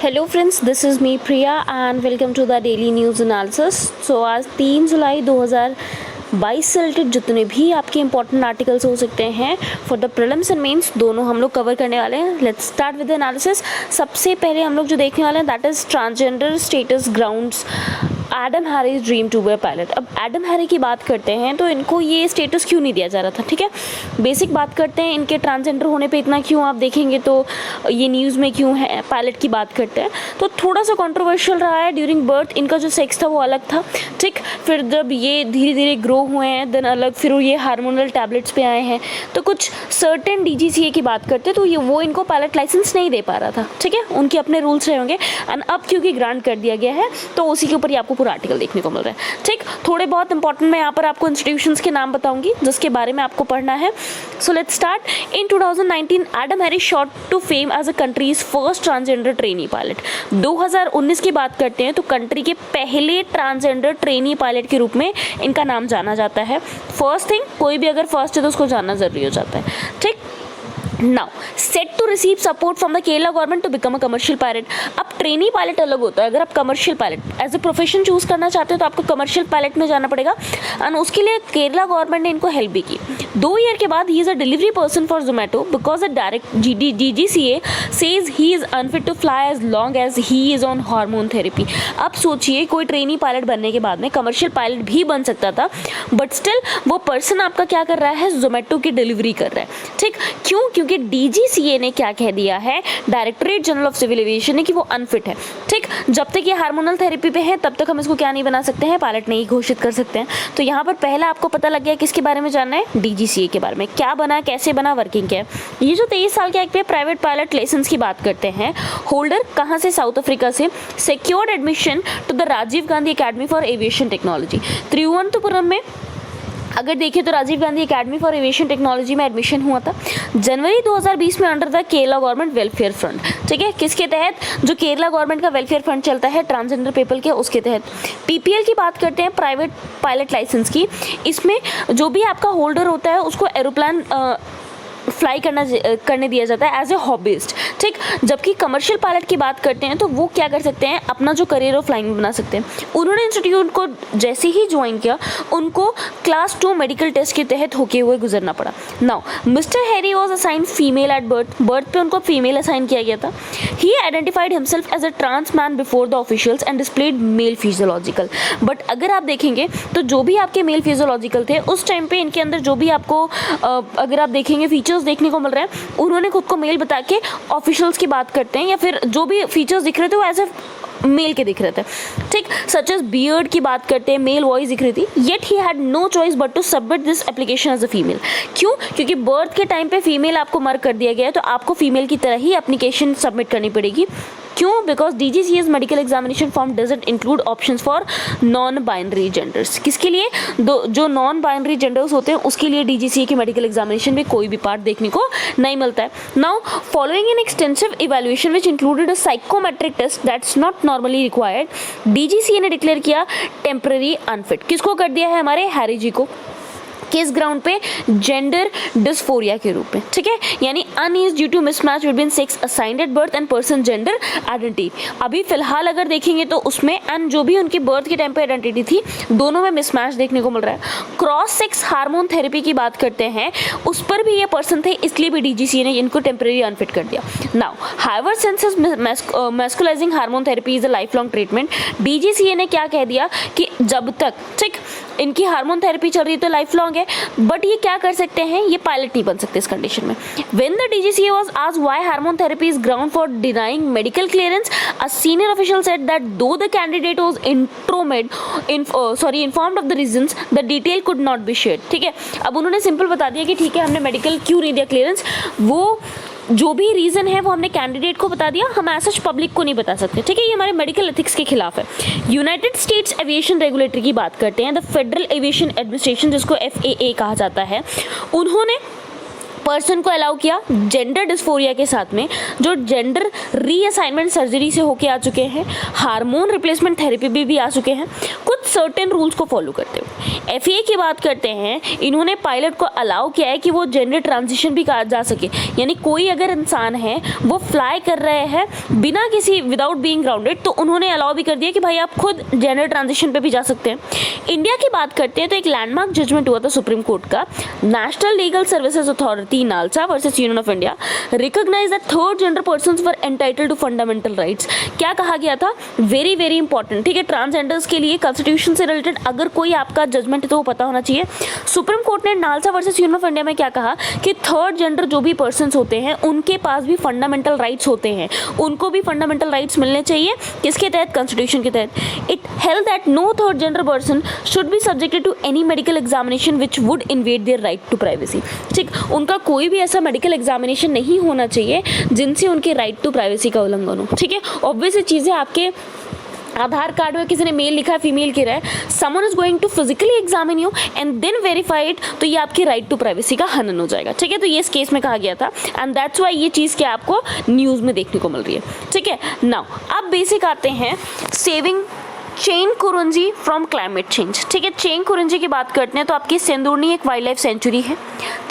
Hello friends, this is me Priya and welcome to the daily news analysis. So आज 3 जुलाई 2022 से related जितने भी आपके इंपॉर्टेंट आर्टिकल्स हो सकते हैं for the prelims and mains, दोनों हम लोग कवर करने वाले हैं। Let's start with analysis. सबसे पहले हम लोग जो देखने वाले हैं that is transgender status grounds Adam Harry's dream to be a pilot. अब एडम हैरी की बात करते हैं तो इनको ये स्टेटस क्यों नहीं दिया जा रहा था, ठीक है। बेसिक बात करते हैं, इनके ट्रांसजेंडर होने पे इतना क्यों आप देखेंगे तो ये न्यूज़ में क्यों है। पायलट की बात करते हैं तो थोड़ा सा कंट्रोवर्शियल रहा है। ड्यूरिंग बर्थ इनका जो सेक्स था वो अलग था, ठीक। फिर जब ये धीरे धीरे ग्रो हुए हैं देन अलग, फिर ये हार्मोनल टैबलेट्स पे आए हैं तो कुछ सर्टेन डीजीसीए की बात करते हैं तो ये वो इनको पायलट लाइसेंस नहीं दे पा रहा था, ठीक है। उनके अपने रूल्स रहे होंगे एंड अब क्योंकि ग्रांट कर दिया गया है तो उसी के ऊपर ही आपको पूरा आर्टिकल देखने को मिल रहा है, ठीक। थोड़े बहुत इंपॉर्टेंट मैं यहाँ पर आपको इंस्टीट्यूशंस के नाम बताऊंगी जिसके बारे में आपको पढ़ना है। So let's start. In 2019 Adam Harry shot to fame as a country's first transgender trainee pilot. 2019 की बात करते हैं तो कंट्री के पहले ट्रांसजेंडर ट्रेनी पायलट के रूप में इनका नाम जाना जाता है। फर्स्ट थिंग, कोई भी अगर फर्स्ट है तो उसको जानना जरूरी हो जाता है, ठीक। Now, set to receive support from the Kerala government to become a commercial pilot। अब ट्रेनी पायलट अलग होता है। अगर आप commercial pilot as a profession choose करना चाहते हो तो आपको कमर्शियल पायलट में जाना पड़ेगा एंड उसके लिए केरला गवर्नमेंट ने इनको हेल्प भी की। 2 ईयर के बाद he is a delivery person for Zomato because a direct DGCA says he is unfit to fly as long as he is on hormone therapy. अब सोचिए, कोई ट्रेनी पायलट बनने के बाद में कमर्शियल पायलट भी बन सकता था बट स्टिल वो पर्सन आपका क्या कर रहा है, जोमेटो की डिलीवरी कर रहा है, ठीक। क्यों? क्योंकि DGCA ने क्या कह दिया है, directorate general of civil aviation ने, कि वो अनफिट है, ठीक। जब तक ये हार्मोनल थेरेपी पे है तब तक हम इसको क्या नहीं बना सकते हैं, पायलट नहीं घोषित कर सकते हैं। तो यहाँ पर पहला आपको पता लग गया किसके बारे में जानना है, DGCA के बारे में। क्या बना, कैसे बना, वर्किंग क्या है। ये जो 23 साल के एक्ट पे प्राइवेट पायलट लाइसेंस की बात करते हैं, होल्डर कहाँ से, साउथ अफ्रीका से, secured admission to the Rajiv Gandhi academy for aviation technology. Thiruvananthapuram में अगर देखें तो Rajiv Gandhi academy for aviation technology में एडमिशन हुआ था जनवरी 2020 में under the Kerala government welfare fund, ठीक है। किसके तहत? जो केरला गवर्नमेंट का वेलफेयर फंड चलता है ट्रांसजेंडर पीपल के, उसके तहत। PPL की बात करते हैं, प्राइवेट पायलट लाइसेंस की। इसमें जो भी आपका होल्डर होता है उसको एरोप्लेन फ्लाई करने दिया जाता है एज ए हॉबिस्ट, ठीक। जबकि कमर्शियल पायलट की बात करते हैं तो वो क्या कर सकते हैं, अपना जो करियर ऑफ फ्लाइंग बना सकते हैं। उन्होंने इंस्टीट्यूट को जैसे ही ज्वाइन किया उनको क्लास 2 मेडिकल टेस्ट के तहत होके हुए गुजरना पड़ा। Now mister Harry was assign female at birth पे उनको फीमेल असाइन किया गया था। He identified himself as a trans man before the officials and displayed male physiological. But अगर आप देखेंगे तो जो भी आपके मेल फिजियोलॉजिकल थे उस टाइम पे इनके अंदर जो भी आपको अगर आप देखेंगे फीचर्स देखने को मिल रहे हैं, उन्होंने खुद को मेल बता के ऑफिशियल्स की बात करते हैं या फिर जो भी फीचर्स दिख रहे थे वो ऐसे मेल के दिख रहे थे, ठीक। सच एज बियर्ड की बात करते हैं, मेल वॉइस दिख रही थी। Yet he had no choice but to submit this application as a female. क्यों? क्योंकि बर्थ के टाइम पे फीमेल आपको मार्क कर दिया गया है तो आपको फीमेल की तरह ही एप्लीकेशन सबमिट करनी पड़ेगी। क्यों? Because DGCA's medical examination form doesn't include options for non binary genders. किसके लिए? जो नॉन बाइनरी जेंडर्स होते हैं उसके लिए DGCA की मेडिकल एग्जामिनेशन में कोई भी पार्ट देखने को नहीं मिलता है। Now following an extensive evaluation which included a psychometric test that's not normally required, DGCA ने डिक्लेयर किया टेम्पररी अनफिट। किसको कर दिया है? हमारे हैरी जी को। किस ग्राउंड पे? जेंडर डिस्फोरिया के रूप में, ठीक है। यानी unease due to mismatch between sex assigned at birth and person gender identity. अभी फिलहाल अगर देखेंगे तो उसमें एंड जो भी उनकी बर्थ के टाइम पे आइडेंटिटी थी दोनों में मिसमैच देखने को मिल रहा है। क्रॉस सेक्स हार्मोन थेरेपी की बात करते हैं, उस पर भी ये पर्सन थे इसलिए भी DGCA ने इनको टेम्पररी अनफिट कर दिया। नाउ हाइवर सेंसेस masculinising hormone therapy is a life long treatment. DGCA ने क्या कह दिया कि जब तक, ठीक, इनकी हार्मोन थेरेपी चल रही है तो लाइफ लॉन्ग है, बट ये क्या कर सकते हैं, ये पायलट नहीं बन सकते इस कंडीशन में। When the DGCA was asked why hormone therapy is ground for denying medical clearance, a senior official said that though the candidate was informed of the reasons, the detail could not be shared, ठीक है। अब उन्होंने simple बता दिया कि ठीक है हमने मेडिकल क्यों नहीं दिया क्लियरेंस, वो जो भी रीज़न है वो हमने कैंडिडेट को बता दिया, हम ऐसा पब्लिक को नहीं बता सकते, ठीक है। ये हमारे मेडिकल एथिक्स के खिलाफ है। यूनाइटेड स्टेट्स एविएशन रेगुलेटरी की बात करते हैं, द फेडरल एविएशन एडमिनिस्ट्रेशन जिसको FAA कहा जाता है, उन्होंने पर्सन को अलाउ किया जेंडर डिस्फोरिया के साथ में जो जेंडर रीअसाइनमेंट सर्जरी से होके आ चुके हैं, हार्मोन रिप्लेसमेंट थेरेपी भी आ चुके हैं, कुछ सर्टेन रूल्स को फॉलो करते हुए। FAA की बात करते हैं, इन्होंने पायलट को अलाउ किया है कि वो जेंडर ट्रांजिशन भी कहा जा सके, यानी कोई अगर इंसान है वो फ्लाई कर रहे हैं बिना किसी विदाउट बीइंग ग्राउंडेड, तो उन्होंने अलाउ भी कर दिया कि भाई आप खुद जेंडर ट्रांजिशन पे भी जा सकते हैं। इंडिया की बात करते हैं तो एक लैंडमार्क जजमेंट हुआ था सुप्रीम कोर्ट का, national legal services authority NALSA versus union of India recognise that third gender persons were entitled to fundamental rights. क्या कहा गया था, वेरी वेरी इंपॉर्टेंट, ठीक है, ट्रांसजेंडर्स के लिए कॉन्स्टिट्यूशन से रिलेटेड अगर कोई आपका जजमेंट है तो वो पता होना चाहिए। सुप्रीम कोर्ट ने NALSA versus union of India में क्या कहा कि थर्ड जेंडर जो भी पर्सन्स होते हैं उनके पास भी फंडामेंटल राइट्स होते हैं, उनको भी फंडामेंटल राइट्स मिलने चाहिए। किसके तहत, कॉन्स्टिट्यूशन के तहत। It held that no third gender person should be subjected to any medical examination which would invade their right to privacy. ठीक, उनका कोई भी ऐसा मेडिकल एग्जामिनेशन नहीं होना चाहिए जिनसे उनके राइट टू प्राइवेसी का उल्लंघन हो। ठीक है, ऑब्वियस चीज़ें, आपके आधार कार्ड में किसी ने मेल लिखा है, फीमेल की रहा है, someone is going to physically examine you and then verify it, तो ये आपकी राइट टू प्राइवेसी का हनन हो जाएगा। ठीक है, तो ये इस केस में कहा गया था एंड दैट्स वाई ये चीज़ क्या आपको न्यूज़ में देखने को मिल रही है। ठीक है, नाउ अब बेसिक आते हैं सेविंग चेनकुरुंजी फ्रॉम क्लाइमेट चेंज। ठीक है, चेनकुरुंजी की बात करते हैं तो आपकी सेंदुरनी एक वाइल्ड लाइफ सेंचुरी है।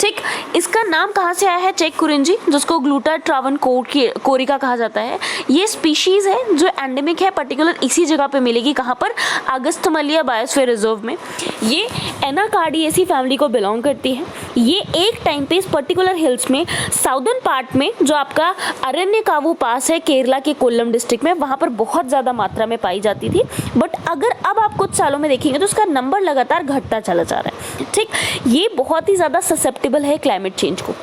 ठीक, इसका नाम कहाँ से आया है, चेनकुरुंजी, जिसको ग्लूटा ट्रावन कोरिका कहा जाता है। ये स्पीशीज़ है जो एंडेमिक है, पर्टिकुलर इसी जगह पे मिलेगी, कहाँ पर, अगस्थमलिया बायोस्फीयर रिजर्व में। ये एनाकार्डिएसी फैमिली को बिलोंग करती है। ये एक टाइम पे इस पर्टिकुलर हिल्स में साउदर्न पार्ट में जो आपका अरण्यकावु पास है केरला के कोल्लम डिस्ट्रिक्ट में, वहाँ पर बहुत ज़्यादा मात्रा में पाई जाती थी। बट अगर अब आप कुछ सालों में देखेंगे तो उसका नंबर लगातार घटता चला जा रहा है। ठीक, ये बहुत ही ज़्यादा ससेप्टेबल है क्लाइमेट चेंज को।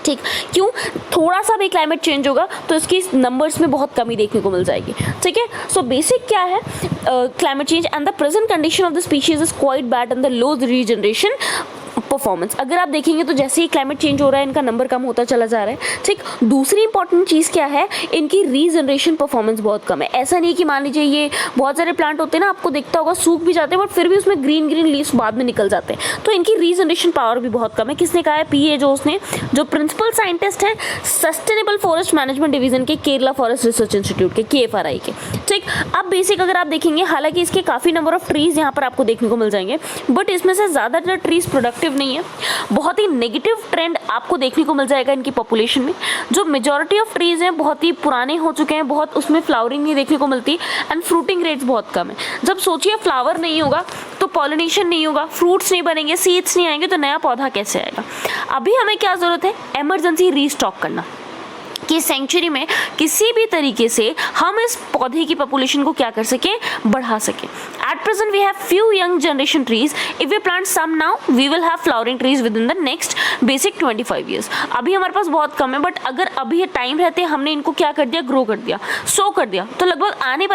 ठीक, क्यों, थोड़ा सा भी क्लाइमेट चेंज होगा तो इसकी नंबर्स में बहुत कमी देखने को मिल जाएगी। ठीक है, सो बेसिक क्या है, climate change and the present condition of the species is quite bad and the low regeneration performance. अगर आप देखेंगे तो जैसे ही क्लाइमेट चेंज हो रहा है इनका नंबर कम होता चला जा रहा है। ठीक, दूसरी इंपॉर्टेंट चीज़ क्या है, इनकी रीजनरेशन परफॉर्मेंस बहुत कम है। ऐसा नहीं कि मान लीजिए ये बहुत सारे प्लांट होते हैं ना, आपको दिखता होगा सूख भी जाते हैं बट फिर भी उसमें ग्रीन ग्रीन लीव्स बाद में निकल जाते हैं, तो इनकी रीजनरेशन पावर भी बहुत कम है। किसने कहा है, PA जो उसने, जो प्रिंसिपल साइंटिस्ट हैं सस्टेनेबल फॉरेस्ट मैनेजमेंट डिवीजन के केरला फॉरेस्ट रिसर्च इंस्टीट्यूट के KFRI के। ठीक, अब बेसिक अगर आप देखेंगे, हालांकि इसके काफ़ी नंबर ऑफ ट्रीज यहाँ पर आपको देखने को मिल जाएंगे, बट इसमें से ज़्यादातर ट्रीज प्रोडक्टिव नहीं है। बहुत ही नेगेटिव ट्रेंड आपको देखने को मिल जाएगा इनकी पॉपुलेशन में। जो मेजॉरिटी ऑफ ट्रीज हैं बहुत ही पुराने हो चुके हैं, बहुत उसमें फ्लावरिंग नहीं देखने को मिलती एंड फ्रूटिंग रेट्स बहुत कम है। जब सोचिए फ्लावर नहीं होगा तो पॉलिनेशन नहीं होगा, फ्रूट्स नहीं बनेंगे, सीड्स नहीं आएंगे, तो नया पौधा कैसे आएगा। अभी हमें क्या ज़रूरत है, इमरजेंसी रीस्टॉक करना, कि सेंचुरी में किसी भी तरीके से हम इस पौधे की पॉपुलेशन को क्या कर सकें, बढ़ा सकें। At present we have few young generation trees, if we plant some now we will have flowering trees with in the next basic 25 years. अभी हमारे पास बहुत कम है, बट अगर अभी ये टाइम रहते हमने इनको क्या कर दिया, ग्रो कर दिया, सो कर दिया, तो लगभग आने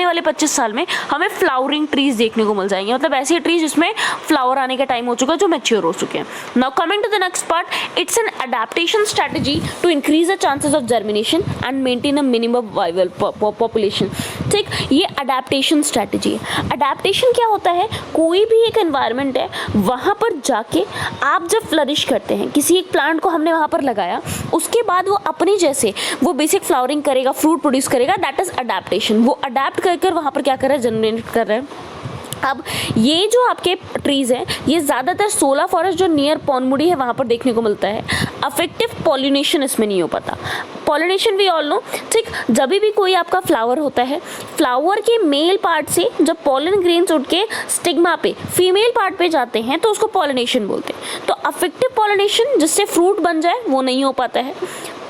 वाले 25 साल में हमें फ्लावरिंग ट्रीज देखने को मिल जाएंगे, मतलब ऐसी ट्रीज जिसमें फ्लावर आने का टाइम हो चुका है, जो मैच्योर हो चुके हैं। Now coming to the next part, it's an adaptation strategy to increase the chances of germination and maintain a minimum viable population। ठीक, ये अडेप्टेशन स्ट्रैटेजी है। अडेप्टेशन क्या होता है, कोई भी एक एनवायरनमेंट है वहाँ पर जाके आप जब फ्लरिश करते हैं, किसी एक प्लांट को हमने वहाँ पर लगाया, उसके बाद वो अपने जैसे वो बेसिक फ्लावरिंग करेगा, फ्रूट प्रोड्यूस करेगा, दैट इज अडेप्टेशन। वो अडेप्ट कर वहाँ पर क्या कर रहा है, जनरेट कर रहा है। अब ये जो आपके ट्रीज़ हैं ये ज़्यादातर 16 फॉरेस्ट जो नियर पौनमुड़ी है वहाँ पर देखने को मिलता है। अफेक्टिव पॉलिनेशन इसमें नहीं हो पाता। Pollination we all know. ठीक, जब भी कोई आपका फ्लावर होता है, फ्लावर के मेल पार्ट से जब पॉलन ग्रेन्स उठ के स्टिग्मा पे फीमेल पार्ट पे जाते हैं तो उसको पॉलिनेशन बोलते हैं। तो अफेक्टिव पॉलिनेशन जिससे फ्रूट बन जाए वो नहीं हो पाता है।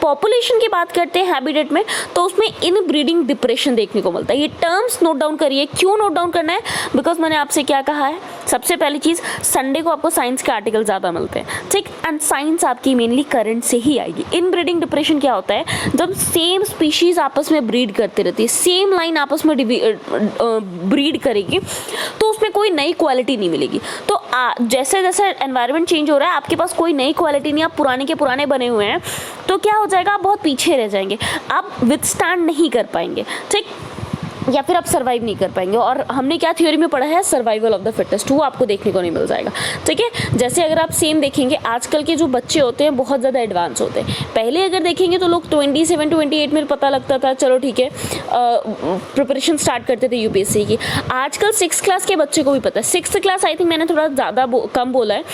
पॉपुलेशन की बात करते हैं हैबिटेट में, तो उसमें इन ब्रीडिंग डिप्रेशन देखने को मिलता है। ये टर्म्स नोट डाउन करिए। क्यों नोट डाउन करना है, बिकॉज मैंने आपसे क्या कहा है, सबसे पहली चीज़ संडे को आपको साइंस के आर्टिकल ज़्यादा मिलते हैं। ठीक, एंड साइंस आपकी मेनली करंट से ही आएगी। इन ब्रीडिंग डिप्रेशन क्या होता है, जब सेम स्पीशीज़ आपस में ब्रीड करते रहती है, सेम लाइन आपस में ब्रीड करेगी, तो उसमें कोई नई क्वालिटी नहीं मिलेगी। तो जैसे जैसे एनवायरनमेंट चेंज हो रहा है, आपके पास कोई नई क्वालिटी नहीं, आप पुराने के पुराने बने हुए हैं, तो क्या हो जाएगा, आप बहुत पीछे रह जाएंगे, आप विथस्टैंड नहीं कर पाएंगे। ठीक, या फिर आप सर्वाइव नहीं कर पाएंगे। और हमने क्या थ्योरी में पढ़ा है, सर्वाइवल ऑफ द फिटेस्ट, वो आपको देखने को नहीं मिल जाएगा। ठीक है, जैसे अगर आप सेम देखेंगे आजकल के जो बच्चे होते हैं बहुत ज़्यादा एडवांस होते हैं। पहले अगर देखेंगे तो लोग 27-28 में पता लगता था, चलो ठीक है प्रिपरेशन स्टार्ट करते थे यूपीएससी की। आजकल 6th क्लास के बच्चे को भी पता है, 6th क्लास आई थिंक मैंने थोड़ा ज़्यादा कम बोला है।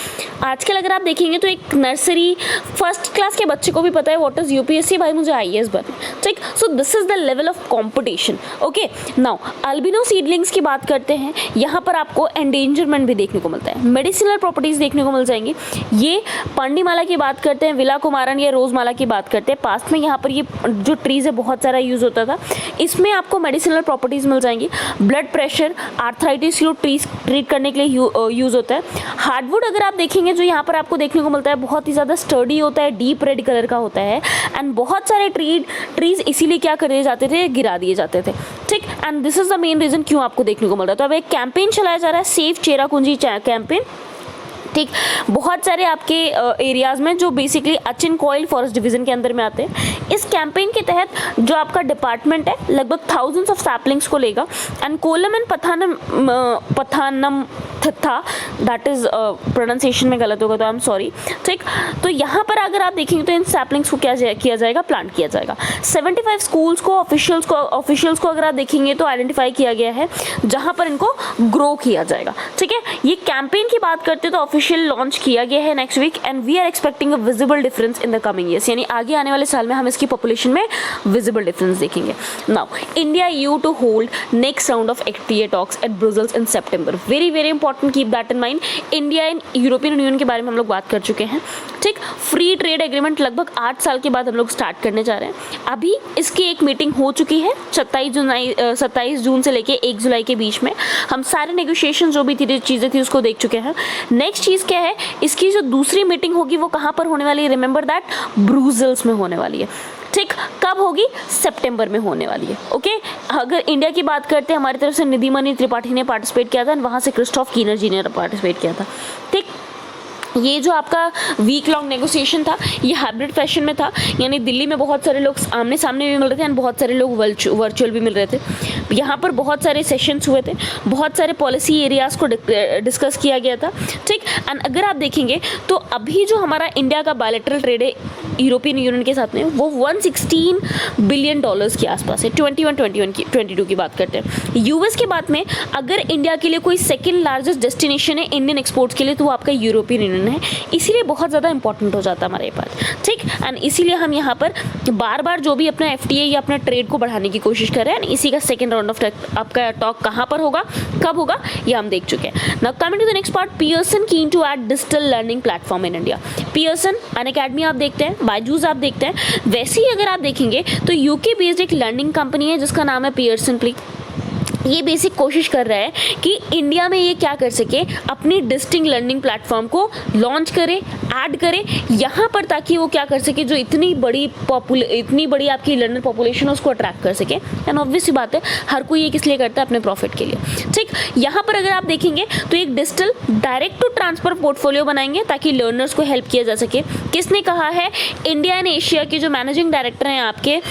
आजकल अगर आप देखेंगे तो एक नर्सरी 1st क्लास के बच्चे को भी पता है व्हाट इज़ यूपीएससी, भाई मुझे IAS बनना। ठीक, so this is the level of competition. Okay, now albino seedlings की बात करते हैं। यहाँ पर आपको एंडेंजरमेंट भी देखने को मिलता है, मेडिसिनल प्रॉपर्टीज देखने को मिल जाएंगी। ये पांडीमाला की बात करते हैं, विला कुमारन या रोजमाला की बात करते हैं। पास्ट में यहाँ पर ये जो ट्रीज है बहुत सारा यूज होता था, इसमें आपको मेडिसिनल प्रॉपर्टीज मिल जाएंगी। ब्लड प्रेशर, आर्थराइटिस को ट्रीट करने के लिए यूज होता है। हार्डवुड अगर आप देखेंगे जो यहाँ पर आपको देखने को मिलता है बहुत ही ज़्यादा स्टर्डी होता है, डीप रेड कलर का होता है। एंड बहुत सारे ट्रीज इसीलिए क्या कर दिए जाते थे, गिरा दिए जाते थे। ठीक, and this is the main reason क्यों आपको देखने को मिल रहा है। तो अब एक कैंपेन चलाया जा रहा है, सेफ चेरापूंजी कैंपेन। ठीक, बहुत सारे आपके एरियाज़ में जो बेसिकली अचिन कोयल फॉरेस्ट डिवीज़न के अंदर में आते हैं। इस कैंपेन के तहत जो आपका डिपार्टमेंट है लगभग थाउजेंड्स ऑफ सैपलिंग्स को लेगा। एंड कोलम एंड पथानम था, दैट इज़ प्रोनाउंसिएशन में गलत होगा तो आई एम सॉरी। ठीक, तो यहाँ पर अगर आप देखेंगे तो इन सैपलिंग्स को क्या किया जाएगा, प्लांट किया जाएगा। 75 स्कूल्स को ऑफिशियल्स को अगर आप देखेंगे तो आइडेंटिफाई किया गया है जहाँ पर इनको ग्रो किया जाएगा। ठीक है, ये कैंपेन की बात करते हैं तो ऑफिशियल लॉन्च किया गया है next week and we are expecting a visible difference in the coming years, यानी आगे आने वाले साल में हम इसकी पॉपुलेशन में विजिबल डिफरेंस देखेंगे। Now India EU to hold next round of FTA talks at Brussels in September. Very very important, keep that in mind. India and European union के बारे में हम लोग बात कर चुके हैं। ठीक, फ्री ट्रेड एग्रीमेंट लगभग 8 साल के बाद हम लोग स्टार्ट करने जा रहे हैं। अभी इसकी एक मीटिंग हो चुकी है 27 जून से लेके 1 जुलाई के बीच में। हम सारे नेगोशिएशन जो भी चीज़ें थी उसको देख चुके हैं। नेक्स्ट चीज़ क्या है, इसकी जो दूसरी मीटिंग होगी वो कहाँ पर होने वाली है, रिमेंबर दैट ब्रुसेल्स में होने वाली है। ठीक, कब होगी, सितंबर में होने वाली है। ओके, अगर इंडिया की बात करते हैं हमारी तरफ से निधिमणि त्रिपाठी ने पार्टिसिपेट किया था, वहाँ से क्रिस्टोफ कीनर जी ने पार्टिसिपेट किया था। ठीक, ये जो आपका वीक लॉन्ग नेगोशिएशन था ये हाइब्रिड फैशन में था, यानी दिल्ली में बहुत सारे लोग आमने सामने भी मिल रहे थे एंड बहुत सारे लोग वर्चुअल भी मिल रहे थे। यहाँ पर बहुत सारे सेशंस हुए थे, बहुत सारे पॉलिसी एरियाज़ को डिस्कस किया गया था। ठीक, एंड अगर आप देखेंगे तो अभी जो हमारा इंडिया का बायलैटरल ट्रेड है यूरोपियन यूनियन के साथ में वो $116 बिलियन के आसपास है। 22 की बात करते हैं। यूएस की बात में अगर इंडिया के लिए कोई सेकेंड लार्जेस्ट डेस्टिनेशन है इंडियन एक्सपोर्ट्स के लिए तो वो आपका यूरोपियन यूनियन है, इसीलिए बहुत ज़्यादा इंपॉर्टेंट हो जाता है हमारे पास। ठीक, एंड इसीलिए हम यहाँ पर बार बार जो भी अपना FTA या अपना ट्रेड को बढ़ाने की कोशिश कर रहे हैं, इसी का सेकेंड राउंड ऑफ आपका टॉक कहाँ पर होगा, कब होगा, ये हम देख चुके हैं। Now coming to the next part, Pearson keen to add digital learning platform in India. Pearson Unacademy आप देखते हैं, बायजूस आप देखते हैं, वैसे ही अगर आप देखेंगे तो UK बेस्ड एक लर्निंग कंपनी है जिसका नाम है पियर्सन प्ली। ये बेसिक कोशिश कर रहा है कि इंडिया में ये क्या कर सके, अपनी डिस्टिंक्ट लर्निंग प्लेटफॉर्म को लॉन्च करे, ऐड करे यहाँ पर, ताकि वो क्या कर सके, जो इतनी बड़ी आपकी लर्नर पॉपुलेशन है उसको अट्रैक्ट कर सके। एंड ऑब्वियस सी बात है हर कोई ये किस लिए करता है, अपने प्रॉफिट के लिए। ठीक, यहाँ पर अगर आप देखेंगे तो एक digital direct to transfer portfolio बनाएंगे ताकि लर्नर्स को हेल्प किया जा सके। किसने कहा है, इंडिया एंड एशिया के जो मैनेजिंग डायरेक्टर हैं आपके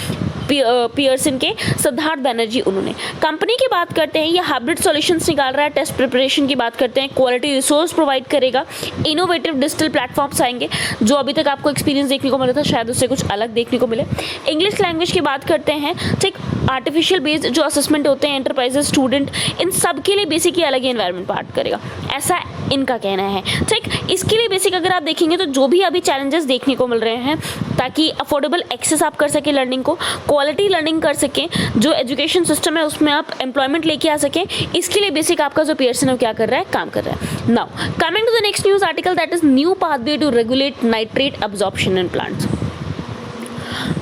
पियर्सन के, सिद्धार्थ बनर्जी, उन्होंने कंपनी की बात करते हैं, ये हाइब्रिड सॉल्यूशंस निकाल रहा है। टेस्ट प्रिपरेशन की बात करते हैं, क्वालिटी रिसोर्स प्रोवाइड करेगा, इनोवेटिव डिजिटल प्लेटफॉर्म्स आएंगे, जो अभी तक आपको एक्सपीरियंस देखने को मिला था शायद उससे कुछ अलग देखने को मिले। इंग्लिश लैंग्वेज की बात करते हैं। ठीक, आर्टिफिशियल बेस्ड जो असेसमेंट होते हैं, एंटरप्राइजेस, स्टूडेंट, इन सब के लिए बेसिक अलग ही एनवायरनमेंट पार्ट करेगा, ऐसा इनका कहना है। ठीक, इसके लिए बेसिक अगर आप देखेंगे तो जो भी अभी चैलेंजेस देखने को मिल रहे हैं, ताकि अफोर्डेबल एक्सेस आप कर सके लर्निंग को, क्वालिटी लर्निंग कर सकें, जो एजुकेशन सिस्टम है उसमें आप एम्प्लॉयमेंट लेके आ सकें, इसके लिए बेसिक आपका जो पियर्सन है क्या कर रहा है, काम कर रहा है। Now coming to the next news article, that is new pathway to regulate nitrate absorption in plants.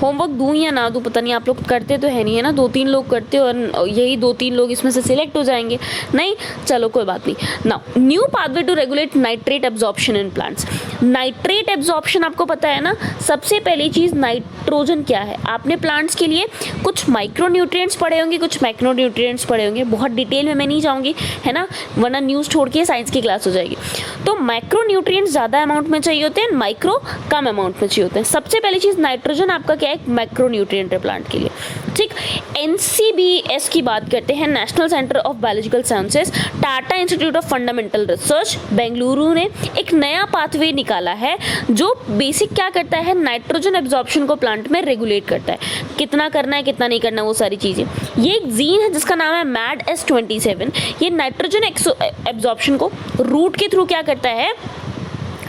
Homework दूँ या ना दूँ पता नहीं, आप लोग करते तो है नहीं, है ना, 2-3 लोग करते और यही 2-3 लोग इसमें से सिलेक्ट हो जाएंगे, नहीं, चलो कोई बात नहीं। Now new pathway to regulate nitrate absorption in plants. Nitrate absorption आपको पता है ना, सबसे पहली चीज़ नाइट्रोजन क्या है, आपने प्लांट्स के लिए कुछ माइक्रो न्यूट्रिएंट्स पढ़े होंगे, कुछ मैक्रो न्यूट्रिएंट्स पढ़े होंगे, बहुत डिटेल में मैं नहीं जाऊँगी, है ना, वरना न्यूज़ छोड़ के साइंस की क्लास हो जाएगी। तो माइक्रो न्यूट्रिएंट्स ज़्यादा अमाउंट में चाहिए होते हैं, माइक्रो कम अमाउंट में चाहिए होते हैं। सबसे पहली चीज़ नाइट्रोजन आपका क्या है, एक माइक्रोन्यूट्रिएंट है प्लांट के लिए। ठीक, NCBS की बात करते हैं, national centre of biological sciences, Tata institute of fundamental research Bengaluru ने एक नया पाथवे निकाला है जो बेसिक क्या करता है, नाइट्रोजन एब्जॉर्प्शन को प्लांट में रेगुलेट करता है, कितना करना है कितना नहीं करना वो सारी चीज़ें। ये एक जीन है जिसका नाम है MADS27। ये नाइट्रोजन एब्जॉर्प्शन को रूट के थ्रू क्या करता है,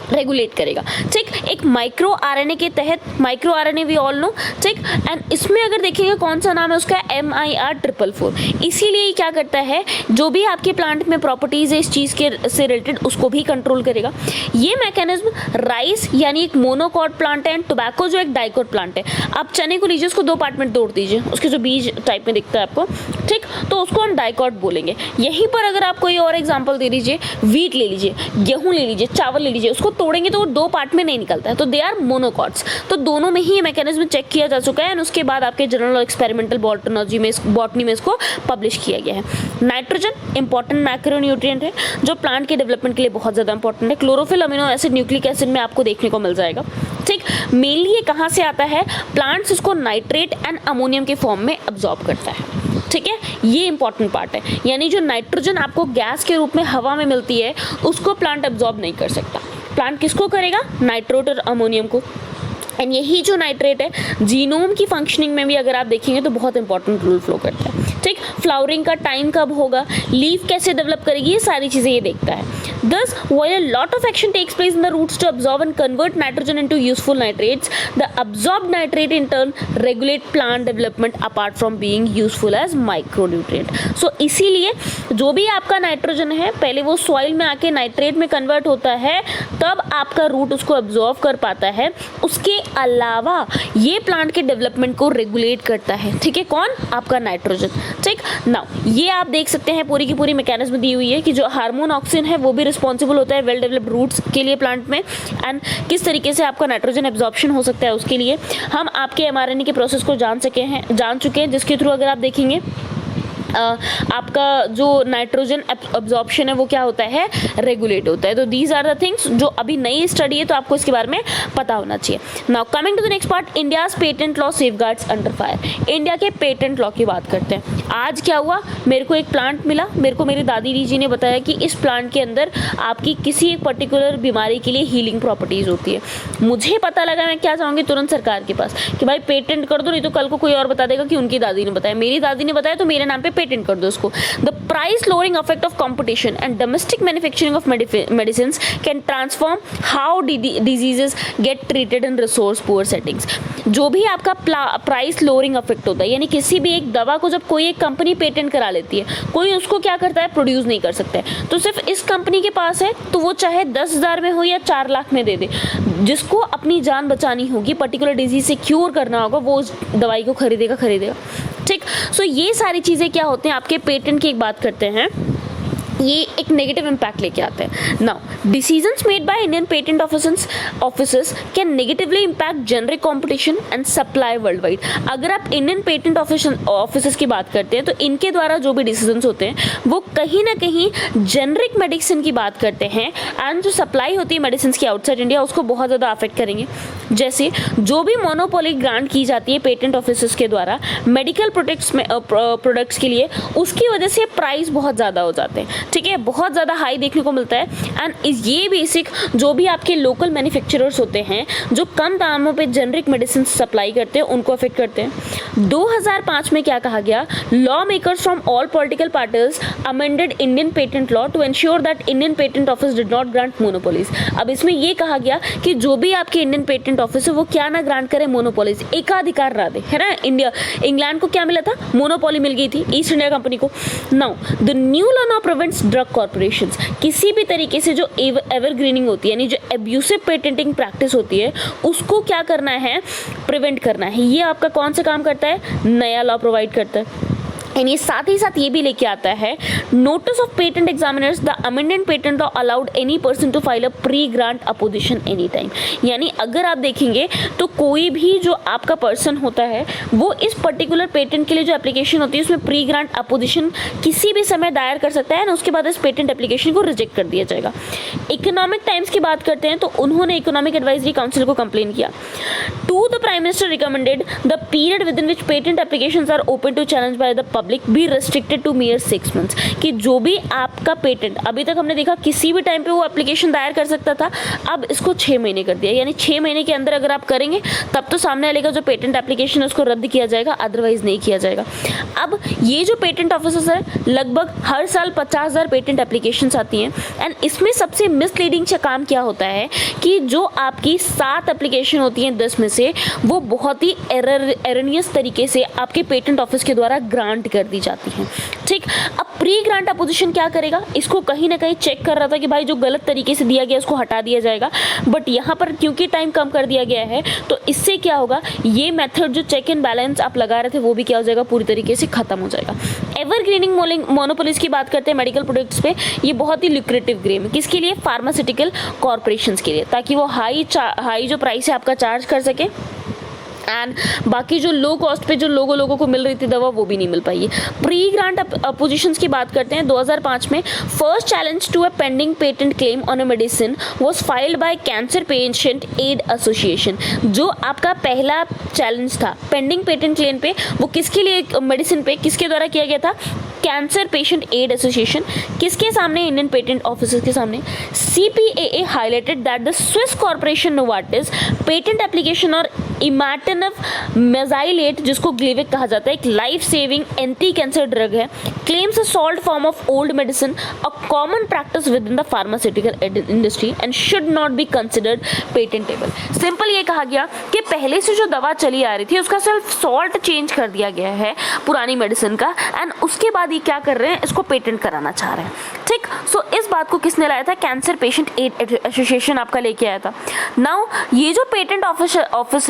रेगुलेट करेगा। ठीक, एक माइक्रो आरएनए के तहत, micro RNA we all know, ठीक, एंड इसमें अगर देखेंगे कौन सा नाम है उसका, MIR444। इसीलिए क्या करता है, जो भी आपके प्लांट में प्रॉपर्टीज है इस चीज़ के से रिलेटेड उसको भी कंट्रोल करेगा। ये मैकेनिज्म राइस यानी एक मोनोकॉट प्लांट है एंड टोबैको जो एक डाइकॉट प्लांट है। आप चने को लीजिए, उसको दो पार्ट में तोड़ दीजिए, उसके जो बीज टाइप में दिखता है आपको, ठीक, तो उसको हम डाइकॉट बोलेंगे। यहीं पर अगर आप कोई और एग्जाम्पल दे दीजिए, वीट ले लीजिए, गेहूँ ले लीजिए, चावल ले लीजिए, उसको तोड़ेंगे तो वो दो पार्ट में नहीं निकलता है, तो दे आर मोनोकॉट्स। तो दोनों में ही ये मैकेनिज्म चेक किया जा चुका है एंड उसके बाद आपके जर्नल ऑफ एक्सपेरिमेंटल बॉटनी में इसको पब्लिश किया गया है। नाइट्रोजन इंपॉर्टेंट मैक्रोन्यूट्रिएंट है जो प्लांट के डेवलपमेंट के लिए बहुत ज़्यादा इंपॉर्टेंट है। Chlorophyll, amino acid, nucleic acid में आपको देखने को मिल जाएगा। ठीक, मेनली ये कहाँ से आता है, प्लांट्स इसको नाइट्रेट एंड अमोनियम के फॉर्म में अब्जॉर्ब करता है। ठीक है, ये इंपॉर्टेंट पार्ट है, यानी जो नाइट्रोजन आपको गैस के रूप में हवा में मिलती है उसको प्लांट अब्जॉर्ब नहीं कर सकता। प्लांट किसको करेगा, नाइट्रेट और अमोनियम को। एंड यही जो नाइट्रेट है जीनोम की फंक्शनिंग में भी अगर आप देखेंगे तो बहुत इंपॉर्टेंट रोल फ्लो करता है। ठीक, फ्लावरिंग का टाइम कब होगा, लीफ कैसे डेवलप करेगी, ये सारी चीज़ें ये देखता है। Thus, while a lot of action takes place in the roots to absorb and convert nitrogen into useful nitrates, the absorbed nitrate in turn regulate plant development apart from being useful as micronutrient. So इसीलिए जो भी आपका nitrogen है पहले वो soil में आके nitrate में कन्वर्ट होता है, तब आपका रूट उसको अब्जॉर्व कर पाता है। उसके अलावा ये प्लांट के डेवलपमेंट को रेगुलेट करता है। ठीक है, कौन, आपका नाइट्रोजन। ठीक, नाउ ये आप देख सकते हैं पूरी की पूरी मैकेनिज्म दी हुई है कि जो हार्मोन ऑक्सिन है वो भी रिस्पॉन्सिबल होता है वेल डेवलप्ड रूट्स के लिए प्लांट में, एंड किस तरीके से आपका नाइट्रोजन एब्जॉर्प्शन हो सकता है उसके लिए हम आपके mRNA के प्रोसेस को जान चुके हैं जिसके थ्रू अगर आप देखेंगे आपका जो नाइट्रोजन एब्जॉर्प्शन है वो क्या होता है, रेगुलेट होता है। तो दीज आर द थिंग्स जो अभी नई स्टडी है तो आपको इसके बारे में पता होना चाहिए। Now coming to the next part, India's patent law safeguards under fire. India के पेटेंट लॉ की बात करते हैं। आज क्या हुआ, मेरे को एक प्लांट मिला, मेरे को मेरी दादी जी ने बताया कि इस प्लांट के अंदर आपकी किसी एक पर्टिकुलर बीमारी के लिए हीलिंग प्रॉपर्टीज होती है। मुझे पता लगा, मैं क्या चाहूँगी तुरंत सरकार के पास कि भाई पेटेंट कर दो, नहीं तो कल को कोई और बता देगा कि उनकी दादी ने बताया, मेरी दादी ने बताया तो मेरे नाम पे पेटेंट कर दो उसको। The price lowering effect of competition and domestic manufacturing of medicines can transform how diseases gate treated in resource poor settings. जो भी आपका प्राइस लोअरिंग इफेक्ट होता है, यानी किसी भी एक दवा को जब कोई एक कंपनी पेटेंट करा लेती है, कोई उसको क्या करता है, प्रोड्यूस नहीं कर सकता है, तो सिर्फ इस कंपनी के पास है तो वो चाहे 10,000 में हो या 4 लाख में दे दे, जिसको अपनी जान बचानी होगी, पर्टिकुलर डिजीज से क्योर करना होगा, वो उस दवाई को खरीदेगा। ठीक, सो ये सारी चीज़ें क्या होते हैं, आपके पेटेंट की एक बात करते हैं, ये एक नेगेटिव इम्पैक्ट लेके आते हैं। Now decisions made by Indian patent officers can negatively impact generic competition and supply world wide. अगर आप इंडियन पेटेंट ऑफिसर्स की बात करते हैं तो इनके द्वारा जो भी डिसीजंस होते हैं वो कहीं ना कहीं जेनरिक मेडिसिन की बात करते हैं, एंड जो सप्लाई होती है मेडिसिन की आउटसाइड इंडिया उसको बहुत ज़्यादा अफेक्ट करेंगे। जैसे जो भी मोनोपोली ग्रांट की जाती है पेटेंट ऑफिसर्स के द्वारा मेडिकल प्रोडक्ट्स के लिए, उसकी वजह से प्राइस बहुत ज़्यादा हो जाते हैं। ठीक है, बहुत ज़्यादा हाई देखने को मिलता है, एंड ये बेसिक जो भी आपके लोकल मैन्युफैक्चरर्स होते हैं जो कम दामों पे जेनरिक मेडिसिन सप्लाई करते हैं उनको अफेक्ट करते हैं। 2005 में क्या कहा गया, law makers from all political parties amended Indian patent law to ensure that Indian patent office did not grant monopolies. अब इसमें ये कहा गया कि जो भी आपके इंडियन पेटेंट ऑफिस है वो क्या ना ग्रांट करे, मोनोपोलीज, एकाधिकार ना दे, है ना। इंग्लैंड को क्या मिला था, मोनोपोली मिल गई थी ईस्ट इंडिया कंपनी को। Now the new law now prevents drug corporations, किसी भी तरीके से जो एवरग्रीनिंग होती है यानी जो एब्यूसिव पेटेंटिंग प्रैक्टिस होती है उसको क्या करना है, प्रिवेंट करना है। ये आपका कौन सा काम करता है, नया लॉ प्रोवाइड करता है। एंड ये साथ ही साथ ये भी लेके आता है notice of patent examiners the amended patent law allowed any person to file a pre grant opposition any time. यानी अगर आप देखेंगे तो कोई भी जो आपका पर्सन होता है वो इस पर्टिकुलर पेटेंट के लिए जो एप्लीकेशन होती है उसमें प्री ग्रांट अपोजिशन किसी भी समय दायर कर सकता है, उसके बाद इस पेटेंट एप्लीकेशन को रिजेक्ट कर दिया जाएगा। इकोनॉमिक टाइम्स की बात करते हैं तो उन्होंने इकोनॉमिक एडवाइजरी काउंसिल को कंप्लेन किया to the prime minister recommended the period with in which patent applications are open to challenge by the public be restricted to mere 6 months. कि जो भी आपका पेटेंट अभी तक हमने देखा किसी भी टाइम पे वो एप्लीकेशन दायर कर सकता था, अब इसको 6 महीने कर दिया। यानी 6 महीने के अंदर अगर आप करेंगे तब तो सामने वाले का जो पेटेंट एप्लीकेशन है उसको रद्द किया जाएगा, अदरवाइज नहीं किया जाएगा। अब ये जो पेटेंट ऑफिसर्स है लगभग हर साल 50,000 पेटेंट एप्लीकेशन आती हैं एंड इसमें सबसे मिसलीडिंग काम क्या होता है कि जो आपकी 7 एप्लीकेशन होती हैं 10 में से वो बहुत ही एरनियस तरीके से आपके पेटेंट ऑफिस के द्वारा ग्रांट कर दी जाती हैं। ठीक, अब प्री ग्रांट अपोजिशन क्या करेगा, इसको कहीं ना कहीं चेक कर रहा था कि भाई जो गलत तरीके से दिया गया उसको हटा दिया जाएगा, बट यहाँ पर क्योंकि टाइम कम कर दिया गया है तो इससे क्या होगा, ये मेथड जो चेक एंड बैलेंस आप लगा रहे थे वो भी क्या हो जाएगा, पूरी तरीके से खत्म हो जाएगा। एवरग्रीनिंग मोनोपोलीज की बात करते हैं मेडिकल प्रोडक्ट्स पे, ये बहुत ही लुक्रेटिव गेम है। किसके लिए, फार्मास्यूटिकल कॉर्पोरेशंस के लिए, ताकि वो हाई जो प्राइस है आपका चार्ज कर सके एंड बाकी जो लो कॉस्ट पे जो लोगों को मिल रही थी दवा वो भी नहीं मिल पाई। प्री ग्रांट अपोजिशंस की बात करते हैं 2005 में first challenge to a pending patent claim on a medicine was filed by cancer patient aid association. जो आपका पहला चैलेंज था पेंडिंग पेटेंट क्लेम पे, वो किसके लिए, मेडिसिन पे, किसके द्वारा किया गया था, कैंसर पेशेंट एड एसोसिएशन। किसके सामने, इंडियन पेटेंट ऑफिसर्स के सामने। CPAA highlighted that the Swiss corporation Novartis patent application और इमाटिनव मेजाइलेट, जिसको ग्लिविक कहा जाता है, एक life saving anti cancer drug है, claims a salt form of old medicine, a common practice with in the pharmaceutical industry and should not be considered patentable. Simple ये कहा गया कि पहले से जो दवा चली आ रही थी उसका सिर्फ सॉल्ट चेंज कर दिया गया है पुरानी मेडिसिन का, एंड उसके बाद ये क्या कर रहे हैं, इसको पेटेंट कराना चाह रहे हैं। ठीक, सो इस बात को किसने लाया था, कैंसर पेशेंट एड एसोसिएशन आपका लेके आया था। नाउ ये जो पेटेंट ऑफिस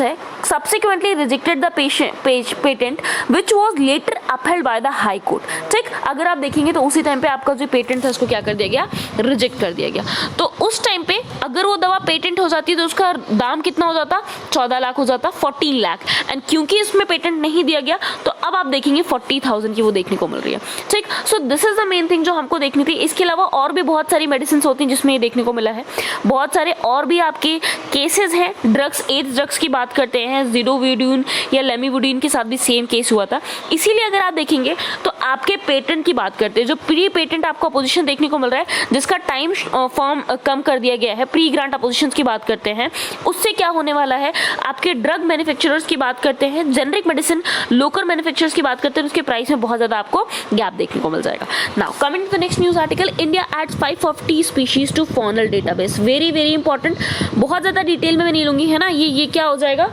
है subsequently rejected the patent which was later upheld by the high court। ठीक, अगर आप देखेंगे तो उसी टाइम पे आपका जो पेटेंट था उसको क्या कर दिया गया, रिजेक्ट कर दिया गया। तो उस टाइम पे अगर वो दवा पेटेंट हो जाती तो उसका दाम कितना हो जाता, 14 लाख हो जाता, 14 लाख, एंड क्योंकि इसमें पेटेंट नहीं दिया गया तो अब आप देखेंगे 40,000 की वो देखने को मिल रही है। ठीक, so this is the main thing जो हमको देखनी थी। इसके अलावा और भी बहुत सारी मेडिसिन होती हैं जिसमें ये देखने को मिला है। बहुत सारे और भी आपके केसेस हैं, ड्रग्स, एड्स ड्रग्स की बात करते हैं, ज़िडोविडिन या लेमिवुडिन के साथ भी सेम केस हुआ था। इसीलिए अगर आप देखेंगे तो आपके पेटेंट की बात करते हैं, जो प्री पेटेंट आपको अपोजिशन देखने को मिल रहा है जिसका टाइम फॉर्म कम कर दिया गया है, प्री ग्रांट अपोजिशन की बात करते हैं, उससे क्या होने वाला है, आपके ड्रग मैन्युफैक्चरर्स की बात करते हैं, जेनरिक मेडिसिन लोकल मैन्युफैक्चरर्स की बात करते हैं, उसके प्राइस में बहुत ज़्यादा आपको गैप देखने को मिल जाएगा। Now coming to the next news article, India adds 540 species to faunal database. Very very important, बहुत ज़्यादा डिटेल में मैं नहीं लूँगी, है ना, ये क्या हो जाएगा,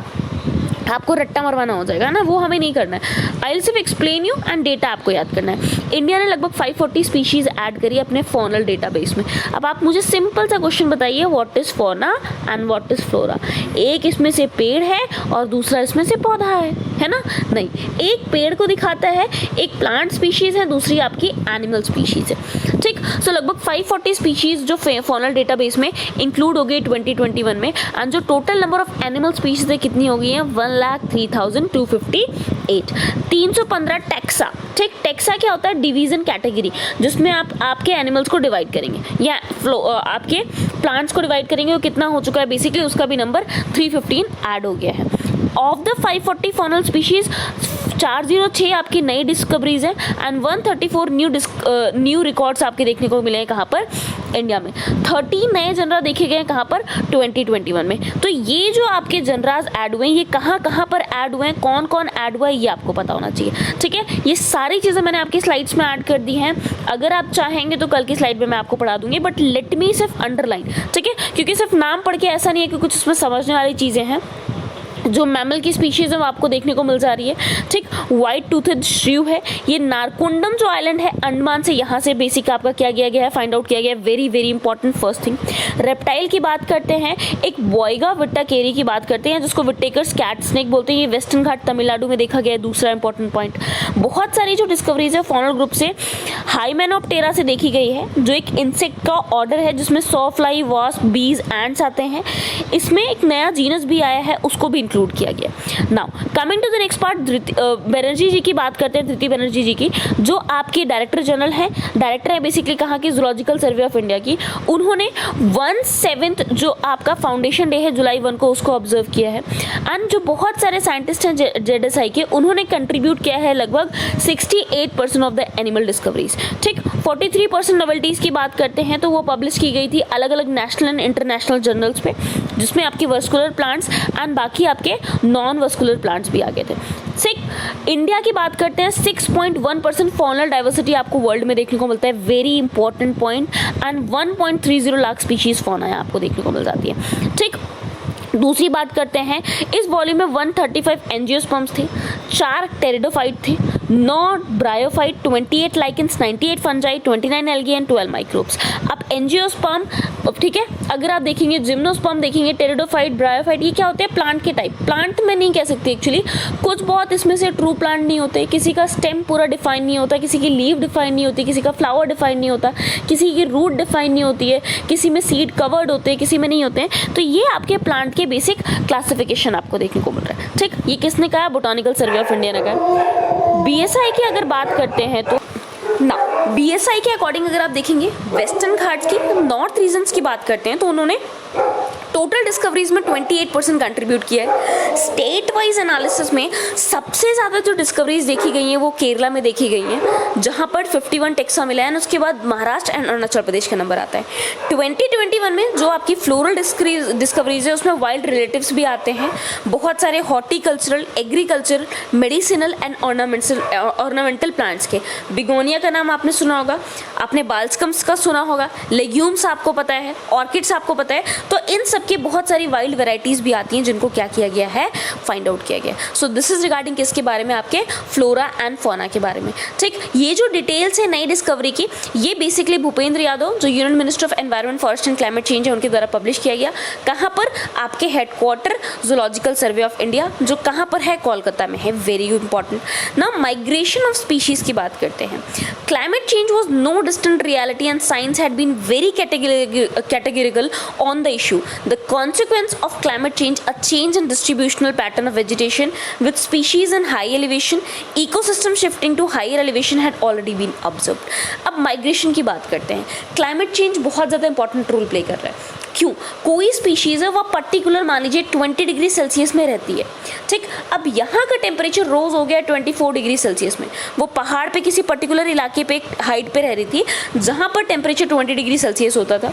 आपको रट्टा मरवाना हो जाएगा ना, वो हमें नहीं करना है। आई विल सिर्फ एक्सप्लेन यू एंड डेटा आपको याद करना है। इंडिया ने लगभग 540 स्पीशीज ऐड करी अपने फॉनल डेटाबेस में। अब आप मुझे सिंपल सा क्वेश्चन बताइए, what is fauna and what is flora. एक इसमें से पेड़ है और दूसरा इसमें से पौधा है ना, नहीं, एक पेड़ को दिखाता है, एक प्लांट स्पीशीज है, दूसरी आपकी एनिमल स्पीशीज है। ठीक, सो लगभग 540 स्पीशीज जो फॉनल डेटाबेस में इंक्लूड हो गई 2021 में, एंड जो total number of animal species है कितनी हो गई है, 1,03,258। 315 टैक्सा। ठीक, टैक्सा क्या होता है, डिवीजन कैटेगरी, जिसमें आप आपके एनिमल्स को डिवाइड करेंगे या आपके प्लांट्स को डिवाइड करेंगे, वो कितना हो चुका है बेसिकली, उसका भी नंबर 315 ऐड हो गया है। ऑफ द 540 फॉनल स्पीशीज 406 आपकी नई डिस्कवरीज हैं एंड 134 न्यू रिकॉर्ड्स आपके देखने को मिले हैं कहाँ पर, इंडिया में। 30 नए जनरा देखे गए हैं कहाँ पर, 2021 में। तो ये जो आपके जनराज ऐड हुए हैं ये कहाँ कहाँ पर ऐड हुए हैं, कौन कौन ऐड हुआ है, ये आपको पता होना चाहिए। ठीक है, ये सारी चीज़ें मैंने आपकी स्लाइड्स में ऐड कर दी हैं। अगर आप चाहेंगे तो कल की स्लाइड में मैं आपको पढ़ा दूंगी, बट लेट मी सिर्फ अंडरलाइन, ठीक है, क्योंकि सिर्फ नाम पढ़ के ऐसा नहीं है कि कुछ उसमें समझने वाली चीज़ें हैं। जो मैमल की स्पीशीज़ है वो आपको देखने को मिल जा रही है, ठीक। वाइट टूथेड श्रीव है, ये नारकोंडम जो आइलैंड है अंडमान से, यहाँ से बेसिक आपका क्या किया गया है, फाइंड आउट किया गया है। Very very important first thing. Reptile की बात करते हैं, एक बॉयगा विट्टाकेरी की बात करते हैं जिसको विट्टेकर्स कैट स्नेक बोलते हैं, ये वेस्टर्न घाट तमिलनाडु में देखा गया है। दूसरा इंपॉर्टेंट पॉइंट, बहुत सारी जो डिस्कवरीज है फॉनल ग्रुप से हाइमेनोप्टेरा से देखी गई है, जो एक इंसेक्ट का ऑर्डर है जिसमें सॉफ्लाई, वास्प, बीज, एंड्स आते हैं। इसमें एक नया जीनस भी आया है, उसको भी इंक्लूड किया गया। Now coming to the next part, Banerjee ji की बात करते हैं, धृति बनर्जी जी की, जो आपके डायरेक्टर जनरल हैं, डायरेक्टर है बेसिकली कहाँ की, जूलॉजिकल सर्वे ऑफ इंडिया की। उन्होंने 1/7 जो आपका फाउंडेशन डे है जुलाई 1 को, उसको ऑब्जर्व किया है। एंड जो बहुत सारे साइंटिस्ट हैं जेडएसआई के, उन्होंने कंट्रीब्यूट किया है लगभग 68% ऑफ द एनिमल डिस्कवरीज, ठीक। 43% नोवेल्टीज की बात करते हैं तो वो पब्लिश की गई थी अलग अलग नेशनल एंड इंटरनेशनल जर्नल्स पे, जिसमें आपके वस्कुलर प्लांट्स एंड बाकी आपके नॉन वस्कुलर प्लांट्स भी आ गए थे। इंडिया की बात करते हैं, 6.1% फॉनल डाइवर्सिटी आपको वर्ल्ड में देखने को मिलता है, very important point. And 1.30 lakh species fauna है आपको देखने को मिल जाती है, ठीक। दूसरी बात करते हैं, इस वॉल्यूम में 135 एंजियोस्पर्म्स थे, 4 टेरिडोफाइट थे, 9 bryophyte, 28 lichens, 98 fungi, 29 algae and 12 microbes. अब एंजियोस्पर्म, ठीक है, अगर आप देखेंगे जिम्नोस्पर्म देखेंगे, टेरिडोफाइट, ब्रायोफाइट, ये क्या होते हैं, प्लांट के टाइप। प्लांट में नहीं कह सकते एक्चुअली, कुछ बहुत इसमें से ट्रू प्लांट नहीं होते, किसी का स्टेम पूरा डिफाइन नहीं होता, किसी की लीव डिफाइन नहीं होती, किसी का फ्लावर डिफाइन नहीं होता, किसी की रूट डिफाइन नहीं होती है, किसी में सीड कवर्ड होते हैं, किसी में नहीं होते हैं। तो ये आपके प्लांट के बेसिक क्लासिफिकेशन आपको देखने को मिल रहा है, ठीक। ये किसने कहा, बोटानिकल सर्वे ऑफ इंडिया ने कहा। बीएसआई की अगर बात करते हैं तो ना, बीएसआई के अकॉर्डिंग अगर आप देखेंगे वेस्टर्न घाट्स की, नॉर्थ रीजन्स की बात करते हैं तो उन्होंने टोटल डिस्कवरीज में 28% कंट्रीब्यूट किया है। स्टेट वाइज एनालिसिस में सबसे ज़्यादा जो डिस्कवरीज देखी गई हैं वो केरला में देखी गई हैं, जहाँ पर 51 टेक्सा मिला है। उसके बाद महाराष्ट्र एंड अरुणाचल प्रदेश का नंबर आता है। 2021 में जो आपकी फ्लोरल डिस्कवरीज है उसमें वाइल्ड रिलेटिव्स भी आते हैं, बहुत सारे horticultural, agricultural, medicinal and ornamental plants के। बिगोनिया का नाम आपने सुना होगा, आपने बाल्सकम्स का सुना होगा, लेग्यूम्स आपको पता है, ऑर्किड्स आपको पता है। तो इन सब की बहुत सारी वाइल्ड वेराइटीज भी आती हैं जिनको क्या किया गया है, फाइंड आउट किया गया। सो दिस इज रिगार्डिंग किसके बारे में, आपके फ्लोरा एंड फौना के बारे में, ठीक। ये जो डिटेल्स है नई डिस्कवरी की, ये बेसिकली भूपेंद्र यादव जो union minister of environment, forest and climate change है, उनके द्वारा पब्लिश किया गया। कहाँ पर, आपके headquarter zoological survey of India, जो कहाँ पर है, कोलकाता में है। Very important. Now migration of species की बात करते हैं। Climate change was no distant reality and science had been very categorical on the issue. The consequence of climate change, a change in distributional pattern of vegetation with species in high elevation, ecosystem shifting to higher elevation had already been observed. अब migration की बात करते हैं। Climate change बहुत ज़्यादा important role play कर रहा है। क्यों, कोई स्पीशीज़ है वह पर्टिकुलर मान लीजिए 20 डिग्री सेल्सियस में रहती है, ठीक। अब यहाँ का टेम्परेचर रोज हो गया 24 डिग्री सेल्सियस में। वो पहाड़ पे किसी पर्टिकुलर इलाके पे, हाइट पे रह रही थी जहाँ पर टेम्परेचर 20 डिग्री सेल्सियस होता था।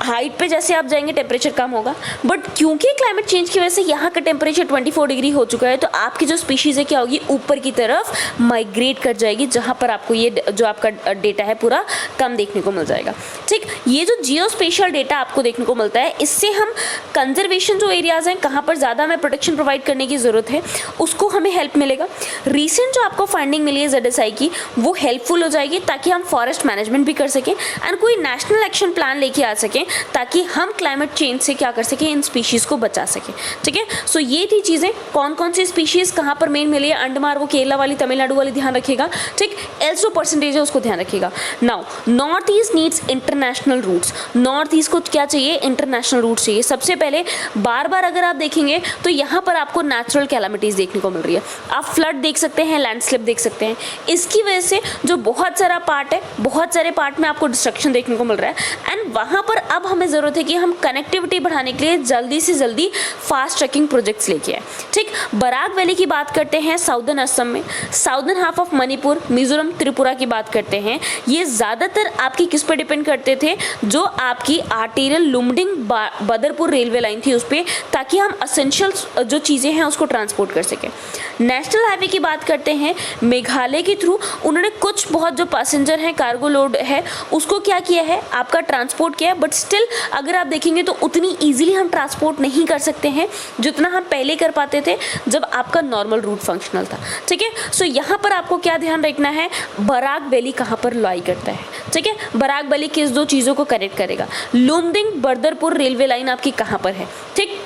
हाइट पे जैसे आप जाएंगे टेम्परेचर कम होगा, बट क्योंकि क्लाइमेट चेंज की वजह से यहाँ का टेम्परेचर 24 डिग्री हो चुका है, तो आपकी जो स्पीशीज़ है क्या होगी, ऊपर की तरफ माइग्रेट कर जाएगी, जहाँ पर आपको ये जो आपका डेटा है पूरा कम देखने को मिल जाएगा, ठीक। ये जो जियोस्पेशियल डेटा आपको देखने को मिलता है, इससे हम कंजर्वेशन जो एरियाज़ हैं, कहाँ पर ज़्यादा हमें प्रोटेक्शन प्रोवाइड करने की ज़रूरत है, उसको हमें हेल्प मिलेगा। रिसेंट जो आपको फाइंडिंग मिली है ZSI की, वो हेल्पफुल हो जाएगी ताकि हम फॉरेस्ट मैनेजमेंट भी कर सकें एंड कोई नेशनल एक्शन प्लान लेके आ सकें, ताकि हम क्लाइमेट चेंज से क्या कर सकें, इन स्पीशीज़ को बचा सकें, ठीक है। सो ये थी चीज़ें, कौन कौन सी स्पीशीज़ कहाँ पर मेन मिली है, अंडमान, वो केरला वाली, तमिलनाडु वाली ध्यान रखिएगा, ठीक। एल्स जो परसेंटेज है उसको ध्यान रखिएगा। Now north east needs international routes. North east को क्या चाहिए, इंटरनेशनल रूट्स चाहिए। सबसे पहले बार बार अगर आप देखेंगे तो यहाँ पर आपको नेचुरल कैलामिटीज़ देखने को मिल रही है। आप फ्लड देख सकते हैं, लैंडस्लिप देख सकते हैं। इसकी वजह से जो बहुत सारा पार्ट है, बहुत सारे पार्ट में आपको डिस्ट्रक्शन देखने को मिल रहा है एंड वहाँ पर अब हमें ज़रूरत है कि हम कनेक्टिविटी बढ़ाने के लिए जल्दी से जल्दी फास्ट ट्रैकिंग प्रोजेक्ट्स लेके आए, ठीक। बराक वैली की बात करते हैं साउदर्न असम में, southern half of Manipur, Mizoram, Tripura की बात करते हैं। ये ज़्यादातर आपकी किस पे डिपेंड करते थे, जो आपकी arterial Lumding Badarpur railway line थी उस पर, ताकि हम असेंशियल जो चीज़ें हैं उसको ट्रांसपोर्ट कर सकें। नेशनल हाईवे की बात करते हैं, मेघालय के थ्रू उन्होंने कुछ बहुत जो पैसेंजर हैं, कार्गो लोड है, उसको क्या किया है, आपका ट्रांसपोर्ट किया है, बट स्टिल अगर आप देखेंगे तो उतनी ईजिली हम ट्रांसपोर्ट नहीं कर सकते हैं जितना हम पहले कर पाते थे जब आपका नॉर्मल रूट फंक्शनल था, ठीक है। सो यहाँ पर आपको क्या ध्यान रखना है, बराक वैली कहाँ पर लाई करता है, ठीक है। बराक वैली किस दो चीज़ों को कनेक्ट करेगा, लुमडिंग बर्दरपुर रेलवे लाइन आपकी कहाँ पर है, ठीक।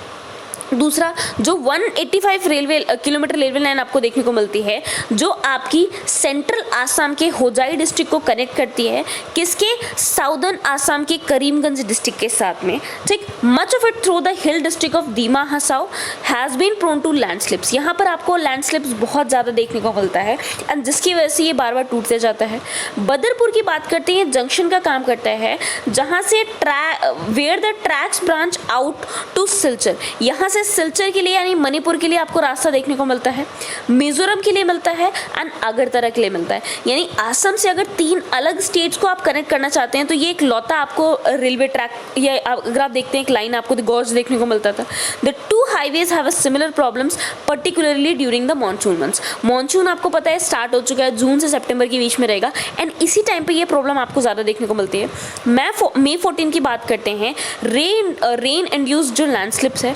दूसरा जो 185 किलोमीटर रेलवे लाइन आपको देखने को मिलती है जो आपकी सेंट्रल आसाम के होजाई डिस्ट्रिक्ट को कनेक्ट करती है किसके, साउदर्न आसाम के करीमगंज डिस्ट्रिक्ट के साथ में, ठीक। Much of it through the hill district of Dima Hasao has been prone to landslips. यहाँ पर आपको लैंडस्लिप्स बहुत ज़्यादा देखने को मिलता है एंड जिसकी वजह से ये बार बार टूटते जाता है। बदरपुर की बात करते हैं, जंक्शन का काम करता है जहाँ से where the tracks branch out to Silchar, यहाँ से सिलचर के लिए यानी मणिपुर के लिए आपको रास्ता देखने को मिलता है, मिजोरम के लिए मिलता है एंड अगरतला के लिए मिलता है। यानी असम से अगर 3 अलग स्टेट्स को आप कनेक्ट करना चाहते हैं तो ये एक लौता आपको रेलवे ट्रैक या अगर आप देखते हैं एक लाइन आपको गॉज देखने को मिलता था। The 2 highways have a similar problems particularly during the monsoon months. Monsoon आपको पता है स्टार्ट हो चुका है, जून से सितंबर के बीच में रहेगा एंड इसी टाइम पे ये प्रॉब्लम आपको ज़्यादा देखने को मिलती है। May 14 की बात करते हैं, रेन इंड्यूस्ड जो लैंडस्लिप्स है।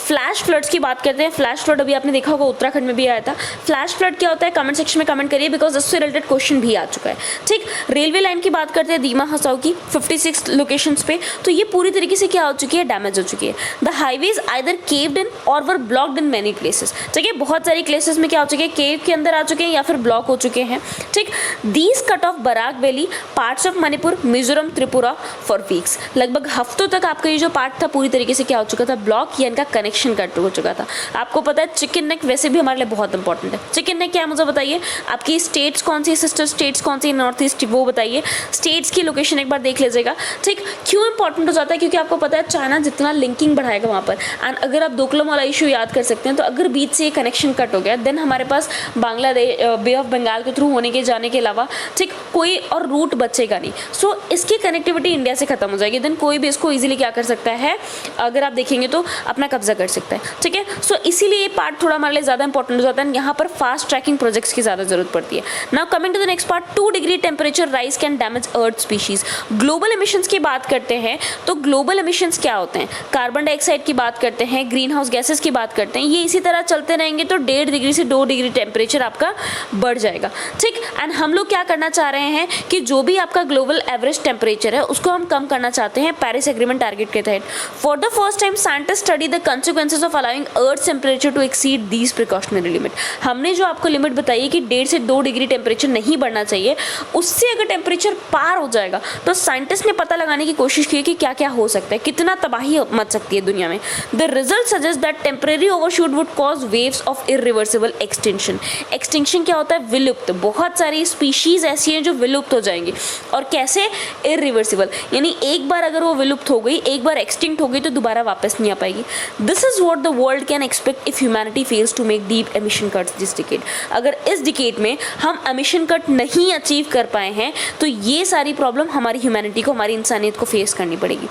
फ्लैश फ्लड्स की बात करते हैं, फ्लैश फ्लड अभी आपने देखा होगा उत्तराखंड में भी आया था। फ्लैश फ्लड क्या होता है कमेंट सेक्शन में कमेंट करिए बिकॉज उससे रिलेटेड क्वेश्चन भी आ चुका है, ठीक। रेलवे लाइन की बात करते हैं दीमा हसाओ की 56 लोकेशंस पे, तो ये पूरी तरीके से क्या हो चुकी है, डैमेज हो चुकी है। द हाईवेज आइदर केव्ड इन और वर ब्लॉक्ड इन मेनी प्लेसेस, ठीक है। बहुत सारी प्लेसेस में क्या हो चुके हैं, केव के अंदर आ चुके हैं या फिर ब्लॉक हो चुके हैं, ठीक। These cut off Barak valley parts of Manipur Mizoram Tripura for weeks. लगभग हफ्तों तक आपका ये जो पार्ट था पूरी तरीके से क्या हो चुका था, ब्लॉक या इनका कनेक्शन कट हो चुका था। आपको पता है चिकन नेक वैसे भी हमारे लिए बहुत इंपॉर्टेंट है। चिकन नेक क्या है मुझे बताइए, आपकी स्टेट्स कौन सी, सिस्टर स्टेट्स कौन सी नॉर्थ ईस्ट वो बताइए, स्टेट्स की लोकेशन एक बार देख लीजिएगा, ठीक। क्यों इंपॉर्टेंट हो जाता है, क्योंकि आपको पता है चाइना जितना लिंकिंग बढ़ाएगा वहाँ पर, एंड अगर आप दोकलम वाला इशू याद कर सकते हैं तो अगर बीच से कनेक्शन कट हो गया देन हमारे पास बांग्लादेश बे ऑफ बंगाल के थ्रू होने के जाने के अलावा, ठीक, कोई और रूट बचेगा नहीं। सो इसकी कनेक्टिविटी इंडिया से खत्म हो जाएगी, देन कोई भी इसको ईजिली क्या कर सकता है, अगर आप देखेंगे तो अपना कब्जा कर सकता है, ठीक है। सो इसीलिए ये पार्ट थोड़ा हमारे लिए ज़्यादा इंपॉर्टेंट हो जाता है, यहाँ पर फास्ट ट्रैकिंग प्रोजेक्ट्स की ज़्यादा जरूरत पड़ती है। Now coming to the next part, 2 degree temperature rise can damage earth species. Global emissions की बात करते हैं तो ग्लोबल एमिशंस क्या होते हैं, कार्बन डाइऑक्साइड की बात करते हैं, ग्रीन हाउस गैसेस की बात करते हैं। ये इसी तरह चलते रहेंगे तो 1.5 डिग्री से 2 डिग्री टेम्परेचर आपका बढ़ जाएगा, ठीक। एंड हम लोग क्या करना चाह रहे हैं कि जो भी आपका ग्लोबल एवरेज टेम्परेचर है उसको हम कम करना चाहते हैं पेरिस एग्रीमेंट टारगेट के तहत। For the first time scientist study the consequences of allowing Earth's temperature to exceed these precautionary limit। हमने जो आपको लिमिट बताई है कि 1.5 से 2 डिग्री टेम्परेचर नहीं बढ़ना चाहिए, उससे अगर टेम्परेचर पार हो जाएगा तो साइंटिस्ट ने पता लगाने की कोशिश की है कि क्या क्या हो सकता है, कितना तबाही मच सकती है दुनिया में। The result suggest that temporary overshoot would cause waves of irreversible extinction. Extinction क्या होता है, विलुप्त। बहुत सारी स्पीशीज ऐसी हैं जो विलुप्त हो जाएंगी, और कैसे, इरिवर्सिबल, यानी एक बार अगर वो विलुप्त हो गई, एक बार एक्सटिंक्ट हो गई तो दोबारा वापस नहीं आ पाएगी। This is what the world can expect if humanity fails to make deep emission cuts this decade. अगर इस डिकेड में हम एमिशन कट नहीं अचीव कर पाए हैं तो ये सारी प्रॉब्लम हमारी ह्यूमैनिटी को, हमारी इंसानियत को फेस करनी पड़ेगी,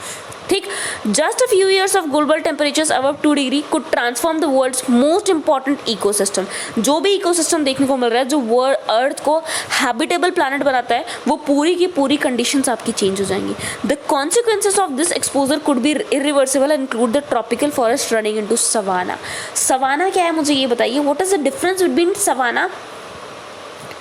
ठीक। Just a few years of global temperatures above 2 degree could transform the world's most important ecosystem. जो भी इकोसिस्टम देखने को मिल रहा है, जो अर्थ को हैबिटेबल प्लैनेट बनाता है, वो पूरी की पूरी कंडीशंस आपकी चेंज हो जाएंगी। The consequences of this exposure could be irreversible and include the tropical forest running into savanna. Savanna क्या है मुझे ये बताइए, what is the difference between savanna,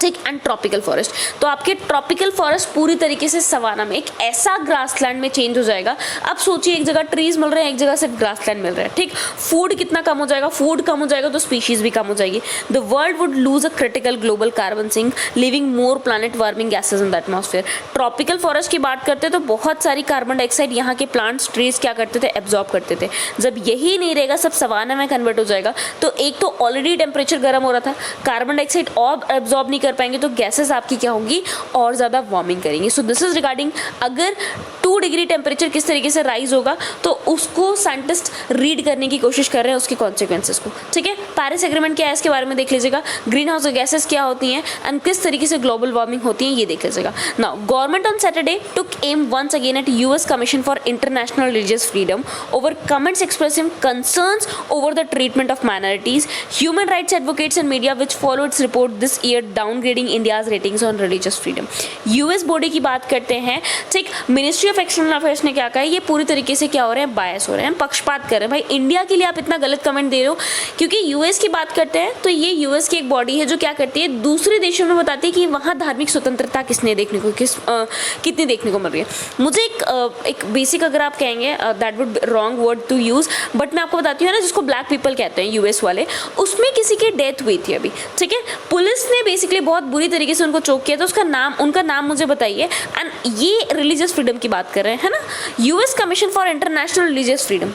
ठीक, एंड ट्रॉपिकल फॉरेस्ट। तो आपके ट्रॉपिकल फॉरेस्ट पूरी तरीके से सवाना में एक ऐसा ग्रासलैंड में चेंज हो जाएगा। अब सोचिए एक जगह ट्रीज मिल रहे हैं, एक जगह सिर्फ ग्रासलैंड मिल रहा है, ठीक। फूड कितना कम हो जाएगा, फूड कम हो जाएगा तो स्पीशीज भी कम हो जाएगी। The world would lose a critical global carbon sink leaving more planet warming gases in the atmosphere. Tropical forest की बात करते तो बहुत सारी कार्बन डाइऑक्साइड यहाँ के प्लांट्स, ट्रीज क्या करते थे, एब्जॉर्ब करते थे। जब यही नहीं रहेगा, सब सवाना में कन्वर्ट हो जाएगा, तो एक तो ऑलरेडी टेम्परेचर गर्म हो रहा था, कार्बन डाइऑक्साइड और एब्जॉर्ब नहीं कर पाएंगे तो गैसेस आपकी क्या होंगी, और ज़्यादा वार्मिंग करेंगी। सो दिस इज रिगार्डिंग अगर 2 डिग्री टेम्परेचर किस तरीके से राइज होगा तो उसको साइंटिस्ट रीड करने की कोशिश कर रहे हैं, उसके कॉन्सिक्वेंसेस को। ठीक है, पेरिस एग्रीमेंट क्या है इसके बारे में देख लीजिएगा, ग्रीन हाउस गैसेस क्या होती हैं एंड किस तरीके से ग्लोबल वार्मिंग होती है ये देख लीजिएगा। Now government on Saturday took aim once again at US commission for international religious freedom over comments expressing concerns over the treatment of minorities, human rights advocates and media which follow its report this year downgrading India's ratings on religious freedom. US body की बात करते हैं, ठीक, ministry of external affairs ने क्या कहा है, ये पूरी तरीके से क्या हो रहे हैं, बायस हो रहे हैं, पक्षपात कर रहे हैं। भाई इंडिया के लिए आप इतना गलत कमेंट दे रहे हो, क्योंकि यूएस की बात करते हैं तो ये यूएस की एक बॉडी है जो क्या करती है, दूसरे देशों में बताती है कि वहाँ धार्मिक स्वतंत्रता कितनी देखने को मिल रही है। मुझे एक बेसिक अगर आप कहेंगे that would wrong word to use, but मैं आपको बताती हूँ ना, जिसको ब्लैक पीपल कहते हैं यूएस वाले, उसमें किसी की डेथ हुई थी अभी। ठीक है, पुलिस ने बेसिकली बहुत बुरी तरीके से उनको चोक किया, तो उनका नाम मुझे बताइए। एंड ये रिलीजियस फ्रीडम की बात कर रहे हैं, है ना, US commission for international religious freedom,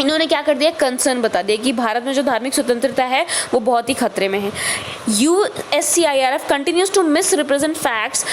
इन्होंने क्या कर दिया, कंसर्न बता दिया कि भारत में जो धार्मिक स्वतंत्रता है वो बहुत ही खतरे में है। USCIRF continues to misrepresent facts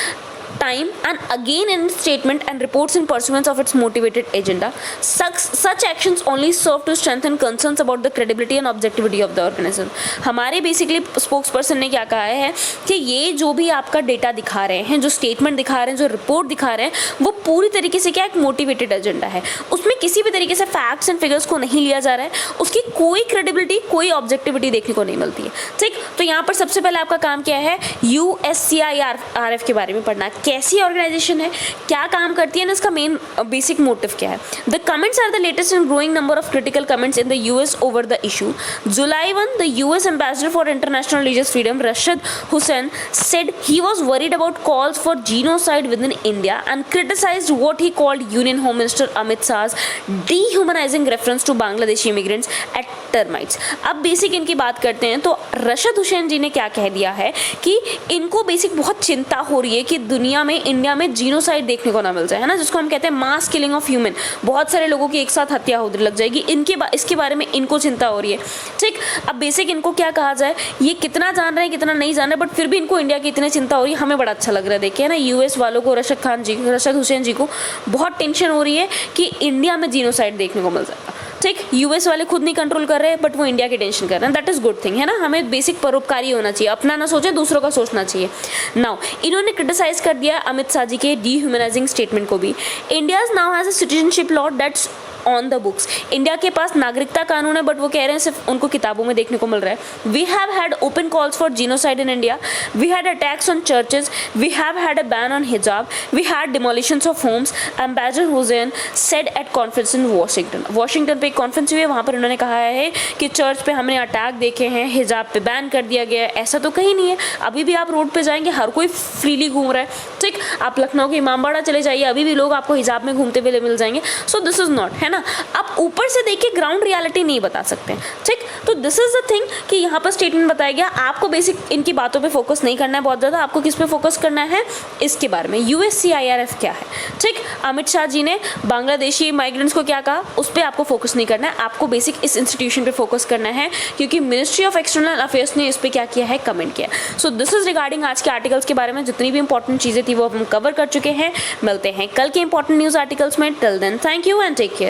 time and again in statement and reports in pursuance of its motivated agenda. Such actions only serve to strengthen concerns about the credibility and objectivity of the organism. हमारे basically spokesperson ने क्या कहा है कि ये जो भी आपका डेटा दिखा रहे हैं, जो स्टेटमेंट दिखा रहे हैं, जो रिपोर्ट दिखा रहे हैं, वो पूरी तरीके से क्या एक मोटिवेटेड एजेंडा है, उसमें किसी भी तरीके से फैक्ट्स एंड फिगर्स को नहीं लिया जा रहा है, उसकी कोई क्रेडिबिलिटी, कोई ऑब्जेक्टिविटी देखने को नहीं मिलती है। ठीक, तो यहाँ पर सबसे पहले आपका काम क्या है, USCIRF के बारे में पढ़ना, कैसी ऑर्गेनाइजेशन है, क्या काम करती है ना, इसका मेन बेसिक मोटिव क्या है। The comments are the latest in growing number of critical comments in the US over the issue. July 1, the US ambassador for international religious freedom, Rashad Hussain, said he was worried about calls for genocide within India and criticized what he called Union Home Minister Amit Shah's dehumanizing reference to Bangladeshi immigrants at termites। अब basic इनकी बात करते हैं तो रशद हुसैन जी ने क्या कह दिया है कि इनको बेसिक बहुत चिंता हो रही है कि दुनिया में, इंडिया में जीनोसाइड देखने को ना मिल जाए, है ना, जिसको हम कहते हैं मास किलिंग ऑफ ह्यूमन, बहुत सारे लोगों की एक साथ हत्या होने लग जाएगी, इसके बारे में इनको चिंता हो रही है। ठीक, अब बेसिक इनको क्या कहा जाए, ये कितना जान रहे हैं कितना नहीं जान रहे, बट फिर भी इनको इंडिया की इतनी चिंता हो रही है, हमें बड़ा अच्छा लग रहा है। देखिए ना, यूएस वालों को, रशद हुसैन जी को बहुत टेंशन हो रही है कि इंडिया में जीनोसाइड देखने को मिल जाएगा। ठीक, यूएस वाले खुद नहीं कंट्रोल कर रहे हैं, बट वो इंडिया की टेंशन कर रहे हैं, दैट इज गुड थिंग, है ना। हमें बेसिक परोपकारी होना चाहिए, अपना ना सोचे, दूसरों का सोचना चाहिए। नाउ इन्होंने क्रिटिसाइज कर दिया अमित शाह जी के डीह्यूमनाइजिंग स्टेटमेंट को भी। India now has a citizenship law that's on the books. India के पास नागरिकता कानून है, बट वो कह रहे हैं सिर्फ उनको किताबों में देखने को मिल रहा है। We have had open calls for genocide in India, we had attacks on churches, we have had a ban on hijab, we had demolitions of homes, ambassador Hussain said at conference in Washington पे एक conference हुई है, वहाँ पर उन्होंने कहा है कि चर्च पे हमने अटैक देखे हैं, हिजाब पे बैन कर दिया गया है। ऐसा तो कहीं नहीं है, अभी भी आप रोड पे जाएंगे, हर कोई फ्रीली घूम रहा है। ठीक, आप लखनऊ के इमामबाड़ा चले जाइए, अभी भी लोग आपको हिजाब में घूमते हुए मिल जाएंगे। सो दिस इज नॉट, है ना, आप ऊपर से देखिए ग्राउंड रियलिटी नहीं बता सकते। ठीक, तो दिस इज द थिंग कि यहाँ पर स्टेटमेंट बताया गया, आपको बेसिक इनकी बातों पे फोकस नहीं करना है बहुत ज़्यादा, आपको किस पे फोकस करना है, इसके बारे में। USCIRF क्या है, ठीक, अमित शाह जी ने बांग्लादेशी माइग्रेंट्स को क्या कहा, उस पर आपको फोकस नहीं करना है, आपको बेसिक इस इंस्टीट्यूशन पे फोकस करना है, क्योंकि मिनिस्ट्री ऑफ एक्सटर्नल अफेयर्स ने इस पर क्या किया है, कमेंट किया। सो दिस इज रिगार्डिंग आज के आर्टिकल्स के बारे में, जितनी भी इंपॉर्टेंट चीज़ें थी वो हम कवर कर चुके हैं। मिलते हैं कल के इंपॉर्टेंट न्यूज़ आर्टिकल्स में। Till then, thank you and take care.